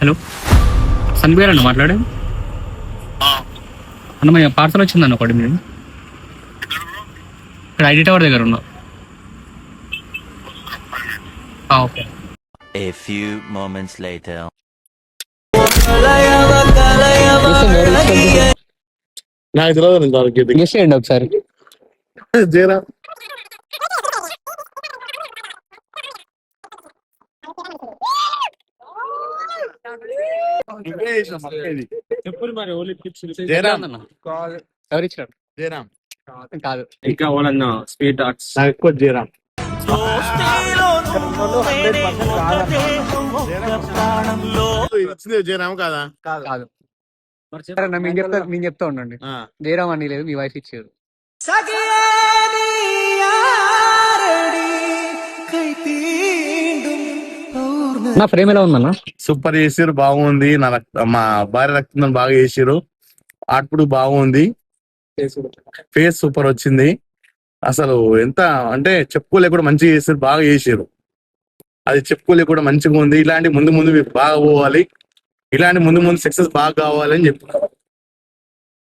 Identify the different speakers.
Speaker 1: Hello, సన్బీర్ అన్న మాట్లాడే అన్న. మా పార్సల్ వచ్చిందన్న ఒకటి మీరు ఇక్కడ ఐడి టవర్ దగ్గర ఉన్నా. Okay.
Speaker 2: A few moments later.
Speaker 3: నాకు తెలియదు.
Speaker 1: గెస్ చేయండి ఒకసారి.
Speaker 3: జయరా
Speaker 1: జయరామ్ అన్న. ఎవరు ఇచ్చారు?
Speaker 3: జయరామ్
Speaker 1: కాదు.
Speaker 4: ఇంకా వాళ్ళన్న స్వీట్ ఆర్ట్స్.
Speaker 3: నాకు ఎక్కువ జయరామ్. ఇచ్చింది జయరామ్ కాదా?
Speaker 1: కాదు. నేను చెప్తా ఉండండి. జయరామ్ అని లేదు, మీ వైఫ్ ఇచ్చారు. నా ఫ్రేమ్ ఎలా ఉందన్న?
Speaker 3: సూపర్ చేసారు, బాగుంది. మా భార్య రక్తం బాగా చేసారు. ఆర్ట్పుడ్ బాగుంది, ఫేస్ సూపర్ వచ్చింది. అసలు ఎంత అంటే చెప్పుకోలే కూడా మంచిగా చేసారు, బాగా చేసారు. అది చెప్పుకోలే కూడా మంచిగా ఉంది. ఇలాంటి ముందు బాగా పోవాలి, ఇలాంటి ముందు సక్సెస్ బాగా కావాలి అని చెప్తున్నారు.